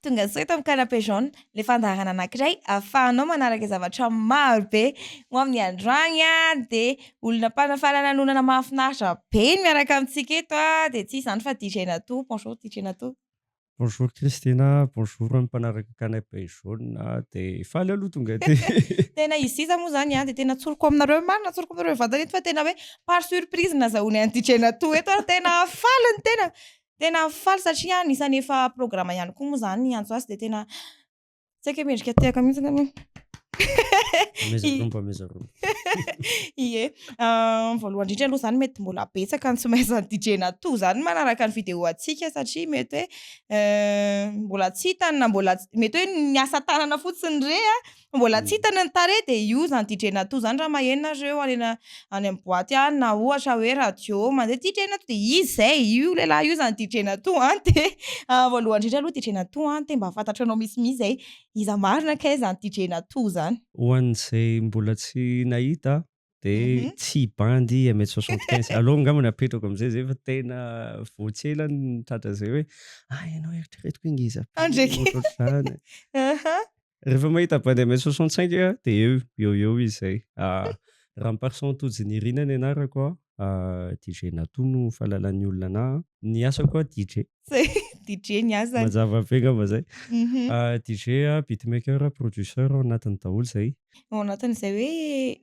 tonga sao eto amin'ny canapé jaune le fandaharana anankiray ahafahanao manaraka zavatra maro be ho amin'ny androany de olona mpanafarana nonana mahafinaritra be miaraka amintsika eto de tsy izany fa DJ Natou. Bonjour DJ Natou. Bonjour Christina, bonjour mpanaraka canapé jaune de faly aloha tonga ty. Tena izy moa zany de tena tsoroko aminareo marina tsoroko aminareo vantana eto fa tena hoe par surprise nazahoany any DJ Natou eto tena faly tena faly satria anisany efa programa ihany koa moa zany antso asy de tena tsy haiko mendrika tehaka mihitsy ngamba. Ie voalohany indrindra aloha zany mety mbola betsaka ny tsy mahay DJ Natou zany manaraka ny vidéo atsika satria mety hoe mbola tsy hitany na mbola mety hoe niasa tanana fotsiny re mbola tsy hitany ny tare de io zany DJ Natou zany raha mahenonareo any amin'ny boaty any na ohatra hoe radio mandeha DJ Natou de izy zay io lehilahy io zany DJ Natou de voalohany indrindra aloha DJ Natou de mba fantatranao misimisy zay iza marina kay zany DJ Natou zany. Ho an'izay mbola tsy nahita de tsy bandy M75 aloha angamba napetrako amin'izay zay fa tena voatselany tratra zay hoe ianao eritreretiko iny izy ohatr'ohatr'izany. Rehefa mahita bandy M65 de eo izy zay. Raha mi-person tojo ny Irina ny anarako DJ Natou no fahalalan'ny olona anahy. Ny asako DJ. DJ ny asany. Mazava be angamba zay. DJ beatmaker producer ao anatiny daholo zay. Ao anatin'izay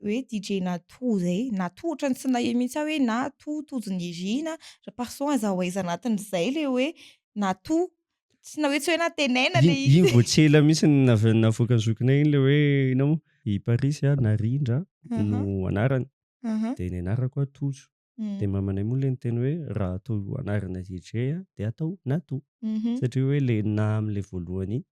hoe DJ Natou zay. Natou ohatrany tsy naheno mihitsy hoe Natou tojony Irina. Person azahoaiza anatin'izay le hoe Natou. Tsy na hoe tsy hoe natenena le izy. Iny voatsela mihitsy navoaka ny zokinay iny le hoe inao i Paris Narindra no anarany. De ny anarako Tojo. De mamanay moa le niteny hoe raha atao anarana DJ de atao Natou. Satria hoe le na am'le voalohany iny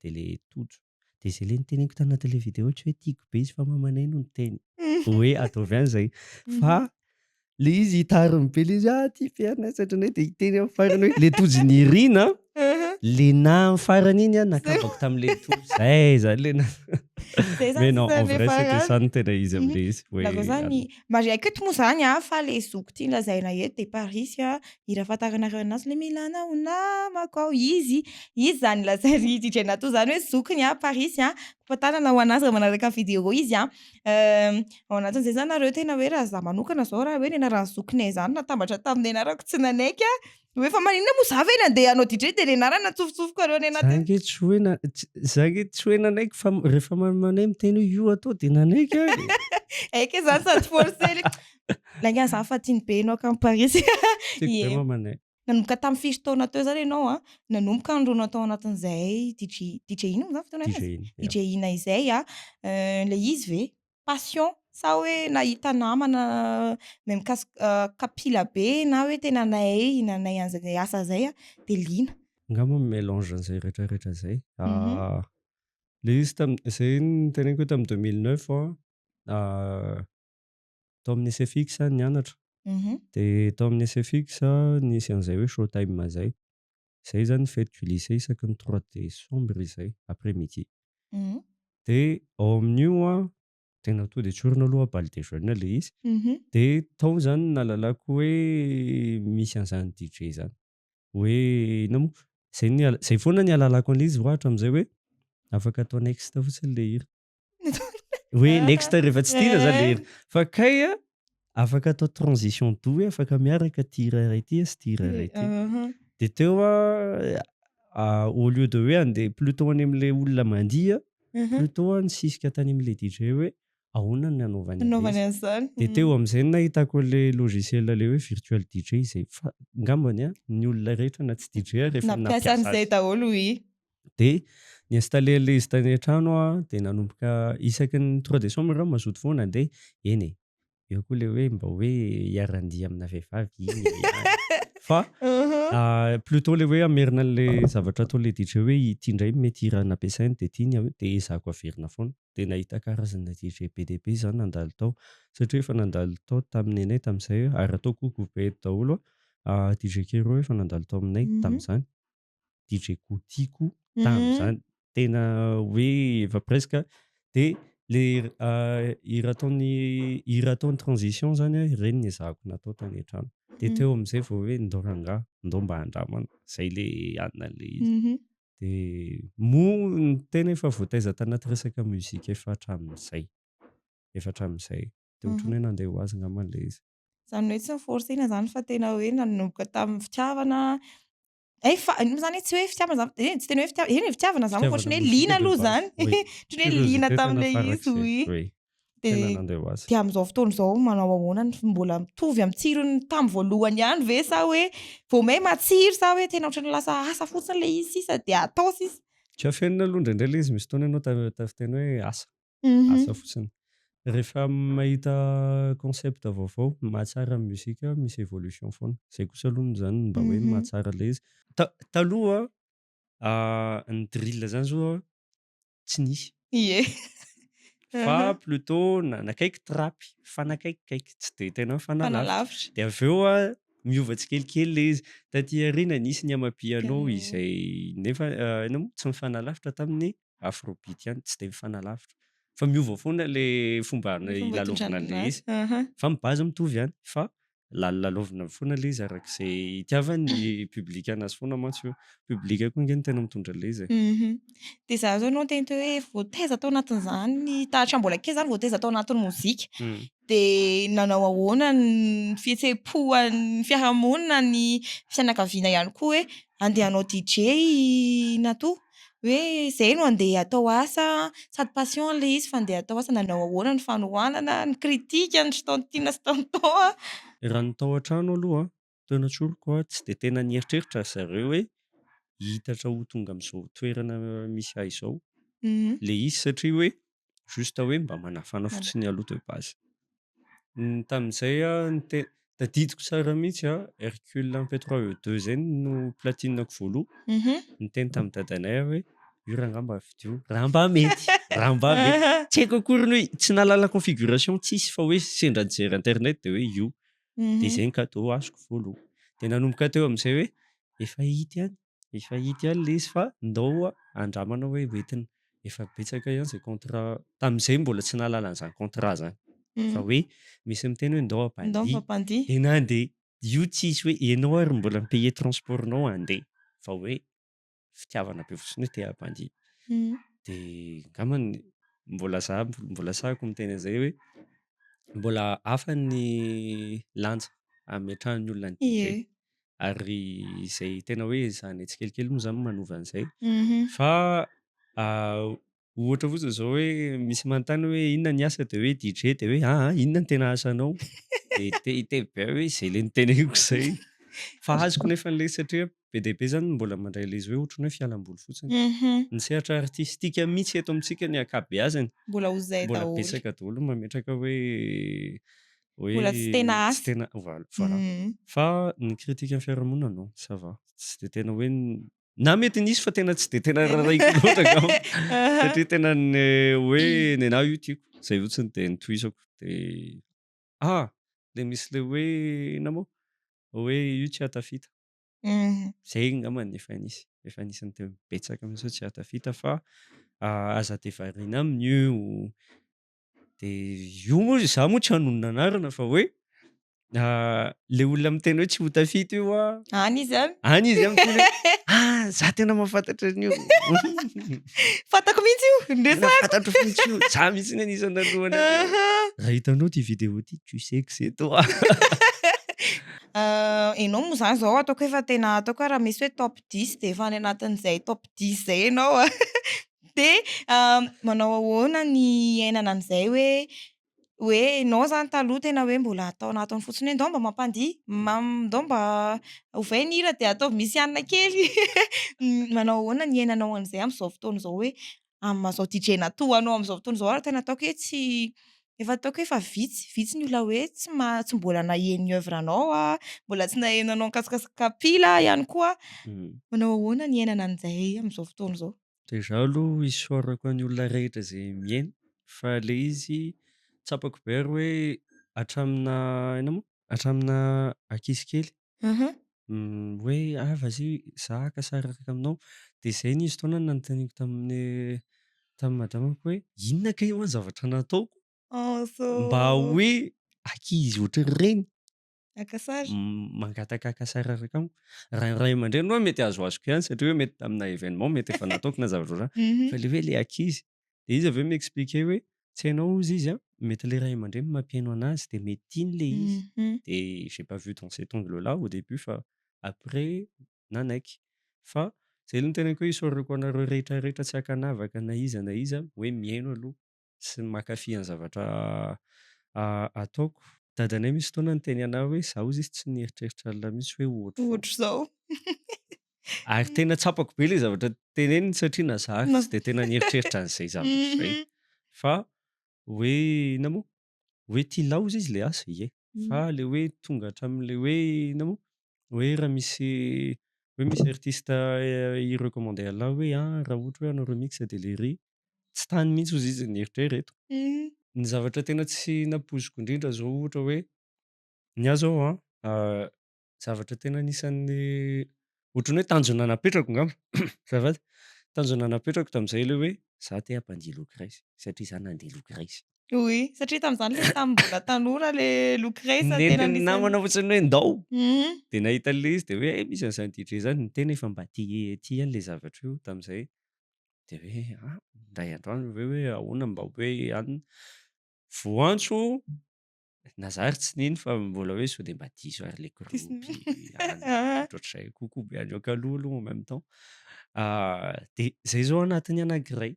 de le Tojo. De zay le niteneniko tanaty le vidéo tsy hoe tiako be izy fa mamanay no niteny hoe ataovy an'izay fa le izy hitariny be le izy ty fiarina satranay de hiteny amin'ny farany hoe le tojony Irina le na amin'ny farany iny nakabako tam'le Tojo zay zany le mais non en vrai c'était ça no tena izy am'le izy. Lako zany mariaky eto moa zany fa le zoko ty lazaina eto de Paris irahafantaranareo anazy le Milana namako izy zany lazainy DJ Natou zany hoe zokiny Paris fatanana ho anazy raha manaraka vidéo izy ao anatin'izay zany nareo tena hoe raha za manokana zao raha hoe nena raha zokinay zany natambatra tamin'ny anarako tsy nanaiky hoe fa maninona moa za ve nandeha hanao DJ de le anarana tsofotsofoka areo ny anaty. Zany tsy hoe nanaiky fa rehefa manay miteny hoe io atao de nanaiky Eke zany sady forcé lainga zany fa tiany be anao ka Paris. Nanomboka tamin'ny firy taona teo zany ianao nanomboka andronao tao anatin'izay DJ ino moa zany fitaovana DJ ina izay le izy ve passion sa hoe nahita namana mikasika kapila be na hoe tena nanay an'izay asa zay de lina. Angamba mélange an'izay rehetrarehetra zay. Le izy zay niteneniko tamin'ny 2009 tao amin'ny SFX nianatra. De tao amin'ny SFX nisy an'izay hoe showtime zay. Zay zany fête du lycée isaky ny 3 décembre izay après-midi. De ao amin'io tena to de tsorina aloha bal de jeune le izy. De tao zany nahalalako hoe misy an'izany DJ zany. Hoe inona moa zay foana ny ahalalako an'izy ohatra amin'izay hoe afaka atao next fotsiny le hira. Hoe next rehefa tsy tina zany le hira. Fa kay afaka atao transition doux afaka miaraka tira ity sy tira ity. De teo au lieu de hoe andeha plutôt any amin'ilay olona mandiha plutôt nisisika tany amin'ilay DJ hoe ahoana ny anaovany an'izany. De teo amin'izay nahitako le logiciel le hoe virtual DJ zay ngambany ny olona rehetra na tsy DJ rehefa nampiasa an'izay daholo de niinstaller le izy tany an-trano de nanomboka isaky ny 3 décembre mazoto foana andeha eny eo koa le hoe mba hoe hiarandiha amina vehivavy iny fa plutôt le hoe amerina le zavatra atao le DJ hoe ity indray mety hira nampiasainy de tiany de ezahako averina foana de nahita karazana DJ BDB zany nandalo tao satria efa nandalo tao tamin'ny anay tamin'izay ary atao kokobe daholo DJ Kero efa nandalo tao aminay tamin'izany DJ Kotiko tamin'izany tena hoe efa presque de le hira ataony transition zany ireny ny ezahako natao tany an-trano de teo amin'izay vao hoe ndao rangahy ndao mba handramana zay le anona le izy. dia moa ny tena efa voataiza tanaty resaka mozika efa hatramin'izay dia ohatran'ny hoe nandeha ho azy angambany ilay izy. Zany hoe tsy niforcena zany fa tena hoe nanomboka tamin'ny fitiavana zany tsy hoe fitiavana zany tsy tena hoe fitiavana zany ohatrany hoe liana aloha zany ohatrany hoe liana tamin'ilay izy oui tena nandeha ho azy. Dia amin'izao fotoana izao manao ahoana mbola mitovy amin'ny tsirony tamin'ny voalohany ihany ve sa hoe vao may matsiro sa hoe tena ohatrany lasa asa fotsiny ilay izy sisa dia atao sisa? Tsy afenina aloha indraindray ilay izy misy fotoana ianao tafiteny hoe asa fotsiny. Rehefa mahita concept vaovao mahatsara ny muzika misy évolution foana. Izay kosa aloha zany mba hoe mahatsara ilay izy. Taloha ny drill zany zao tsy nisy. Ie. Fa plutôt nakaiky trapy fa nakaikikaiky tsy dia tena fanalavitra. Dia avy eo miova tsikelikely ilay izy. Taty aoriana nisy ny amapiano izay nefa tsy mifanalavitra tamin'ny afrobeat ihany tsy dia mifanalavitra. Fa miova foana ilay fomba ilalovana ilay izy. Fa ny base mitovy ihany fa lalalovina foana ilay izy arak'izay itiavan'ny public anazy foana mantsy io. Public koa nge no tena mitondra ilay izy. Dia za zao anao tena hoe voataiza tao anatin'izany tahatra mbola kely zany voataiza tao anatin'ny mozika. Dia nanao ahoana ny fihetseham-pon'ny fiarahamonina ny fianakaviana ihany koa hoe andeha hanao DJ na toa hoe izay no andeha atao asa sady passion ilay izy fa andeha atao asa nanao ahoana ny fanohanana ny kritika ny sitaontiana sitaontoa. Raha ny tao an-trano aloha tena tsoriko tsy dia tena nieritreritra zareo hoe hitatra ho tonga amin'izao toerana misy ahy izao ilay izy satria hoe juste hoe mba manafana fotsiny aloha de base. Tamin'izay tadidiko tsara mihitsy Hercule 1P3E2 zay no platinako voaloha niteny tamin'ny dadanay hoe io raha angamba vidio raha mba mety tsy haiko akory ny hoe tsy nahalala configuration tsisy fa hoe sendra nijery internet dia hoe io dia izay ny cadeau azoko voaloha. Dia nanomboka teo amin'izay hoe efa hita ihany ilay izy fa ndao andramana hoe hoentina efa betsaka ihany izay contrat tamin'izay mbola tsy nahalala an'izany contrat zany fa hoe misy miteny hoe ndao ampandihy dia nandeha io tsisy hoe ianao ary mbola mi-payer transportnao andeha fa hoe fitiavana be fotsiny hoe te hampandihy. Dia angambany mbola sahako miteny an'izay hoe mbola hafa ny lanja ametrahan'ny olona ny DJ ary izay tena hoe zany tsikelikely moa zany manova an'izay fa ohatra fotsiny izao hoe misy manontany hoe inona ny asa dia hoe DJ dia hoe inona ny tena asanao dia iteby hoe izay ilay niteneniko izay fa azoko nefa an'ilay satria be dia be zany mbola mandray ilay izy hoe ohatrany hoe fialamboly fotsiny ny sehatra artistika mihitsy eto amintsika ny ankabeazany mbola betsaka daholo mametraka hoe mbola tsy tena asa voilà fa ny kritika amin'ny fiarahamonina non ça va tsy dia tena hoe na mety nisy fa tena tsy dia tena raraiko loatra angamba satria tena hoe ny anahy io tiako izay fotsiny dia nitohizako dia ilay misy ilay hoe ina moa hoe io tsy hatafita izay angambany efa nisy ny teo betsaka mihitsy hoe tsy hatafita fa aza dia variana aminy io dia io moa izaho moa tsy hanonona anarana fa hoe ilay olona miteny hoe tsy ho tafita io any izy miteny za tena mahafantatra an'io fantako mihitsy io fantatro mihitsy io za mihitsy ny anisany alohana raha hitanao ty vidéo ty tu sais que c'est toi. Ianao moa zany zao ataoko efa tena ataoko raha misy hoe top 10 dia efa any anatin'izay top 10 izay ianao dia manao ahoana ny ainana an'izay hoe ianao zany taloha tena hoe mbola atao anatiny fotsiny hoe ndao mba mampandihy ndao mba ovay ny hira dia ataovy misy anina kely manao ahoana ny ainanao an'izay amin'izao fotoana izao hoe amin'izao DJ natoa anao amin'izao fotoana izao raha tena ataoko hoe tsy efa ataoko efa vitsy ny olona hoe tsy mbola naheno œuvre anao mbola tsy naheno anao nikasikasika kapila ihany koa manao ahoana ny ainana an'izay amin'izao fotoana izao. Dia izaho aloha hisorako an'ny olona rehetra izay miaina fa ilay izy tsapako be ary hoe hatramina ankizy kely hoe vas-y za haka sary araka aminao dia izay nisy fotoana nanontaniako tamin'ny madamako hoe inona ka io zavatra nataoko mba hoe ankizy ohatran'ireny Akasary. mangataka sary araka amiko raha ray aman-dreny no mety azo azoko ihany satria hoe mety amina événement mety efa nataoko na zavatra fa le hoe le ankizy de izy aveo mi-expliquer hoe tsy hainao ozy izy mety le ray aman-dreny mampihaino anazy de mety iny le izy de j'ai pas vu dans cet angle là au début fa après nanaiky fa zay no tenako hoe isaorako anareo rehetrarehetra tsy hakanavaka na iza hoe mihaino aloha sy mankafy ny zavatra ataoko. Dadanay misy fotoana niteny anahy hoe zaho izy tsy nieritreritra alina mihitsy hoe ohatry zao. Ohatry zao. Ary tena tsapako be le zavatra teneniny satria na zah tsy de tena nieritreritra an'izay zavatra izay. Fa hoe inona moa hoe tia laozy izy le asa ie. Fa le hoe tonga hatramin'le hoe inona moa hoe raha misy artiste i-recommandé anahy hoe raha ohatra hoe hanao remix de le riz tsy tany mihitsy hozy izy nieritrereto. Ny zavatra tena tsy nampoziko indrindra zao ohatra hoe ny azo ao zavatra tena anisan'ny ohatran'ny hoe tanjona napetrako ngamba zafady tanjona napetrako tamin'izay le hoe za te hampandihy look race satria za nandihy look race. Oui, satria tamin'izany le tamin'ny mbola tanora le look race tena Nentin'ny namana ohatrany hoe ndao Mhm. de nahita an'le izy de hoe misy an'izany DJ zany niteny efa mba tia an'le zavatra io tamin'izay de hoe ndray androany ve hoe ahoana mba hoe anona voantso na za ary tsy nino fa mbola hoe sao de mba diso ary le gropy ohatr'izay kokoa be andreo aloha aloha en même temps de zay zao anatiny anankiray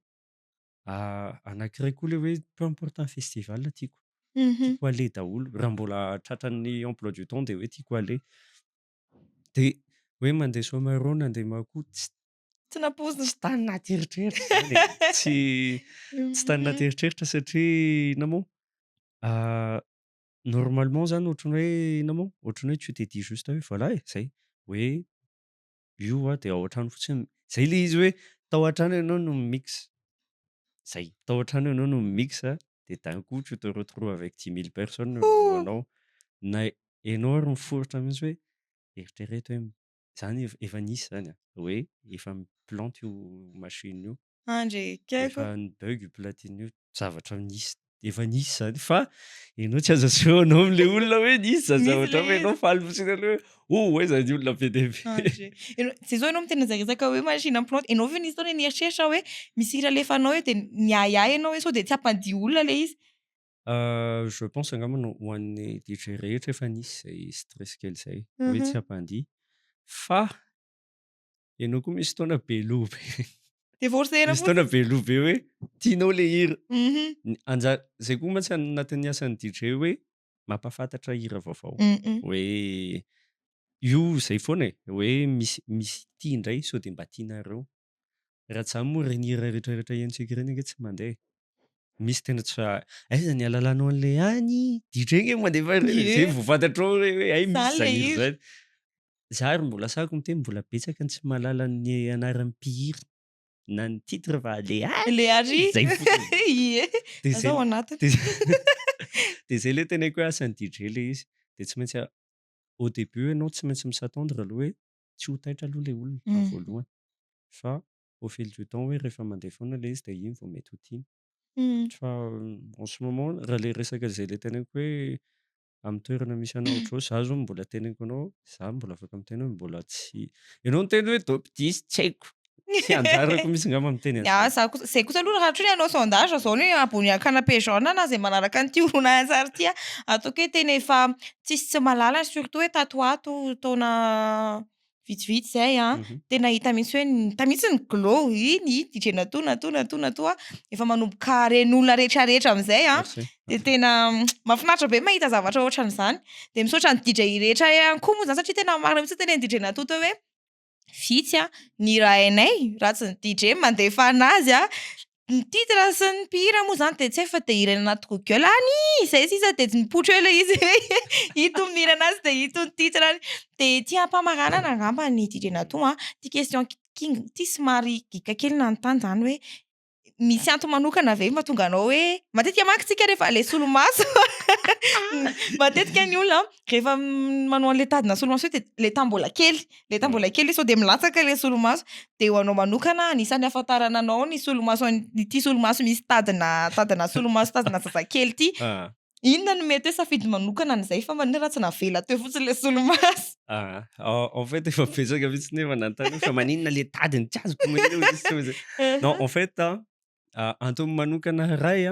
anankiray koa le hoe peu importe un festival tiako ale daholo raha mbola tratran'ny emploi du temps de hoe tiako ale de hoe mandeha Somaron nandeha Makoto Tsy napozina. tsy tany naty eritreritra zany e. Tsy tany naty eritreritra satria inona moa normalement zany ohatrany hoe inona moa ohatrany hoe tu te dis juste hoe voilà zay hoe io de ao an-trano fotsiny zay le izy hoe tao an-trano ianao no mix zay tao an-trano ianao no mix de d'un coup tu te retrouves avec 10 000 personnes anao na ianao ary miforotra mihitsy hoe eritrereto hoe zany efa nisy zany hoe efa miplante io machine io Andrekeko. efa nibug io platine io zavatra nisy efa nisy zany fa ianao tsy azo asehoanao am'le olona hoe nisy zany Nisy zavatra le fa ianao izy. faly fotsiny aloha hoe zany olona be dia be. Zay zao ianao miteny zarizaka hoe machine implante ianao ve nisy fotoana nieritreritra hoe misy hira alefanao eo de miahiahy ianao hoe sao de tsy hampandihy olona le izy. Je pense angamba ho an'ny DJ rehetra efa nisy zay stress kely zay hoe tsy hampandihy fa ianao koa misy fotoana be loha be De forcena misy fotoana be loha be hoe tianao le hira Mhm. zay koa mantsy anatin'ny asan'ny DJ hoe mampafantatra hira vaovao hoe io zay foana hoe misy tia indray sao de mba tianareo raha tsy zany moa reny hira rehetrarehetra hentsika ireny ange tsy mandeha misy tena tsy aiza ny alalanao an'le any DJ nge mandefa zay vao fantatrao hoe ay misy Zany le zany hira hira. zany za ary mbola sahako miteny mbola betsaka ny tsy mahalala ny anaran'ny mpihira na ny titre va le Le ary. zay fotsiny Ie. de Azao anatiny. de zay le tenako hoe asan'ny DJ le izy de tsy maintsy au début ianao tsy maintsy mis'attendre aloha hoe tsy ho taitra aloha le olona voalohany fa au fil du temps hoe rehefa mandeha foana le izy de iny vao mety ho tiany fa en ce moment raha le resaka zay le tenako hoe amin'ny toerana misy anao ohatr'izao za zao mbola teneniko anao za mbola afaka miteny hoe mbola tsy ianao niteny hoe top 10 tsy haiko tsy anjarako mihitsy ngamba miteny an'izay. Zay kosa aloha raha ohatra hoe hanao sondage zao ny ambony canapé jaune na zay manaraka an'ity horonan-tsary ty ataoko hoe tena efa tsisy tsy mahalala surtout hoe tatoato taona vitsivitsy zay tena hita mihitsy hoe tamitsy ny glow iny DJ natoa efa manomboka ren'olona rehetrarehetra am'izay Merci. de tena mahafinaritra be mahita zavatra ohatran'izany de misaotra ny DJ rehetra ihany koa moa zany satria tena marina mihitsy tena ny DJ Natoto hoe vitsy ny raha hainay raha tsy ny DJ mandefa anazy ny titre sy ny mpihira moa zany de tsy efa te hira anaty Google any zay sisa de mipotro ela izy ito mihira anazy de ito ny titre any de tia mpamaranana angamba ny DJ Nato ty question king ty somary gika kely nanontany zany hoe misy antony manokana ve mahatonga anao hoe matetika manko tsika rehefa le solomaso matetika ny olona rehefa manao an'le tadina solomaso de le tambola kely sao de milatsaka le solomaso de ho anao manokana anisan'ny ahafantarana anao ny solomaso ity solomaso misy tadina solomaso tadina zazakely ty Inona no mety hoe safidy manokana an'izay fa manina raha tsy navela teo fotsiny le solomaso. En fait efa betsaka mihitsy nefa nanontany fa maninona le tadiny tsy azoko manina non en fait antony manokana ray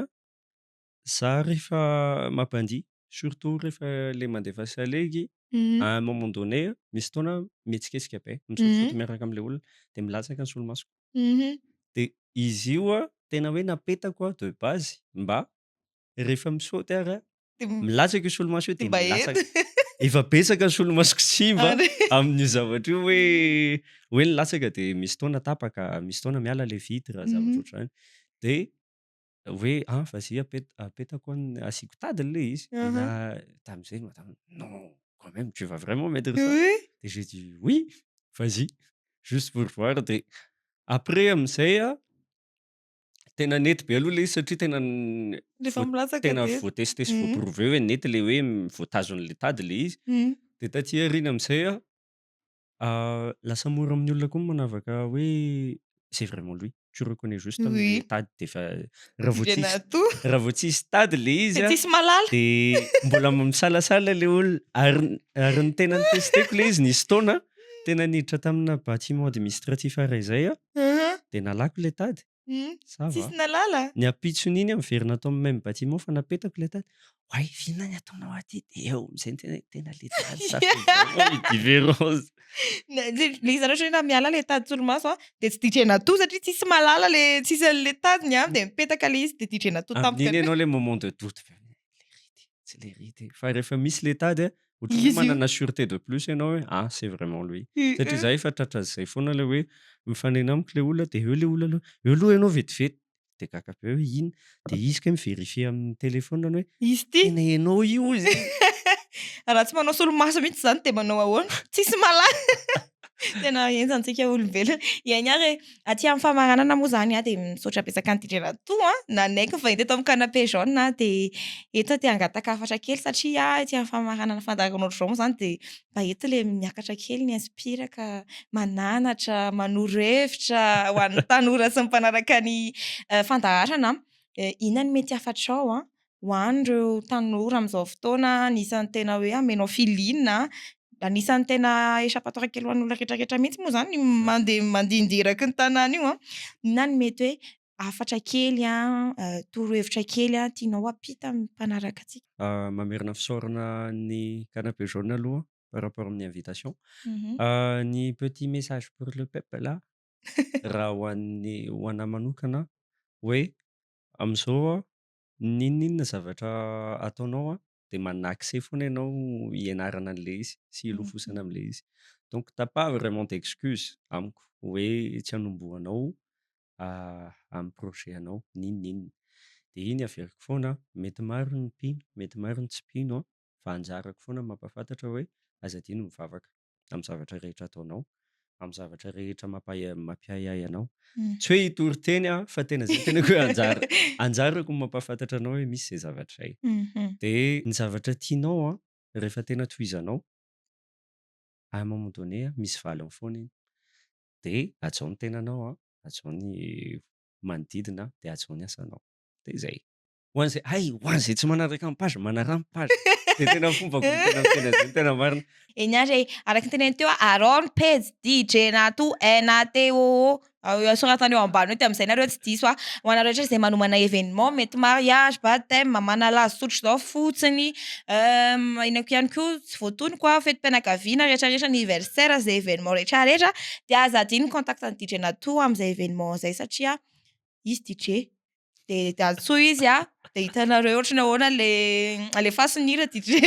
za rehefa mampandihy surtout rehefa le mandefa salegy à un moment donné misy fotoana mihetsiketsika be misaotisaoty miaraka am'le olona de milatsaka ny solomasoko de izy io tena hoe napetako de base mba rehefa misaoty ary milatsaka io solomaso io de milatsaka efa betsaka ny solomasoko simba amin'io zavatra io hoe nilatsaka de misy fotoana tapaka misy fotoana miala le vitre zavatra ohatr'izany de hoe vas-y apetako asiako tadiny le izy na tam'izay non quand même tu vas vraiment mettre ça et j'ai dit oui vas-y juste pour voir de après am'zay tena nety be aloha le izy satria tena voatesté sy voaprouvé hoe nety le hoe voatazon'le tady le izy de taty aoriana am'zay lasa mora amin'ny olona koa manavaka hoe c'est vraiment lui tu reconnais juste am'le tady de efa raha vao tsisy tady le izy de mbola misalasala le olona ary ny tena nitesteko le izy nisy fotoana tena niditra tamina bâtiment administratif aray zay de nalako le tady Tsisy nalala ny apitsony iny miverina atao amin'ny même bâtiment fa napetako le tady oay inona ny ataonao aty de eo am'zay tena le tady ça différence le izy ohatra hoe na miala le tady solomaso de tsy ditrena to satria tsisy malala le tsisy an'le tadiny de mipetaka le izy de ditrena to amin'iny ianao le moment de doute tsy le rity fa rehefa misy le tady ohatry hoe manana sûreté de plus ianao hoe c'est vraiment lui satria za efa tratra zay foana le hoe mifanena amiko le olona de eo le olona eo aloha ianao vetivety de kakabe hoe ino de izy ka miverifie amin'ny téléphone hoe izy ty tena ianao io zay raha tsy manao solomaso mihitsy zany de manao ahoana tsisy malala tena enjantsika olombelona iaigny ary aty amin'ny famaranana moa zany de misaotra betsaka nydidrena to nanaiky fa eto amin'ny canapé jaune de eto te angataka-hafatra kely satria aty amin'ny famaranana fandarin'ohatr' zao moa zany de mba eto le miakatra kely ny inspiraka mananatra manoro hevitra ho an'ny tanora sy ny mpanaraka ny fandaharana inona ny mety hafatrao ho an'ireo tanora amin'izao fotoana anisan'ny tena hoe amenao filinina anisan'ny tena esapatora kely ho an'olona rehetrarehetra mihitsy moa zany mandindiraky ny tanàna io na ny mety hoe afatra kely torohevitra kely tianao ampita amin'ny mpanaraka atsika mamerina fisaorana ny canapé jaune aloha par rapport amin'ny invitation ny petit message pour le peuple là raha ho anahy manokana hoe am'izao ninona zavatra ataonao de manana accès foana ianao hianarana an'le izy sy hilofosana am'le izy donc t'as pas vraiment d'excuse amiko hoe tsy hanombohanao amin'ny projet anao ninonninona de iny averiko foana mety maro ny mpino mety maro ny tsy mpino fa anjarako foana mampafantatra hoe azadino mivavaka amin'ny zavatra rehetra ataonao amin'ny zavatra rehetra mampiahiahy anao tsy hoe hitory teny fa tena zay tena hoe anjarako mampafantatra anao hoe misy zay zavatra zay de ny zavatra tianao rehefa tena tohizanao à un moment donné misy valiny foana iny de atao ny tenanao atao ny manodidina de atao ny asanao de zay ho an'izay tsy manaraka amin'ny page manaraka amin'ny page de tena fomba tena zay tena marina eny ary araka ny teneny teo Aaron Page DJ Nato NATO soratany eo ambany hoe am'izay nareo tsy diso ho anareo rehetra izay manomana événement mety mariage baptême manalazo sotro zao fotsiny inako ihany koa tsy voatony koa fetim-pianakaviana rehetrarehetra anniversaire zay événement rehetrarehetra de azadiny contact ny DJ Nato amin'izay événement zay satria izy DJ de antsoa izy de hitanareo ohatra ny ahoana alefa sinira DJ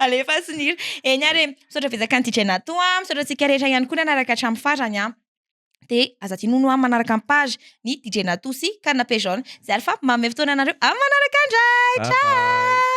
alefa sinira eny ary misaotra betsaka ny DJ Nato misaotra antsika rehetra ihany koa nanaraka hatramin'ny farany de azadino no manaraka amin'ny page ny DJ Nato sy canapé jaune zay alfa mamy fotoana anareo amin'ny manaraka andray ciao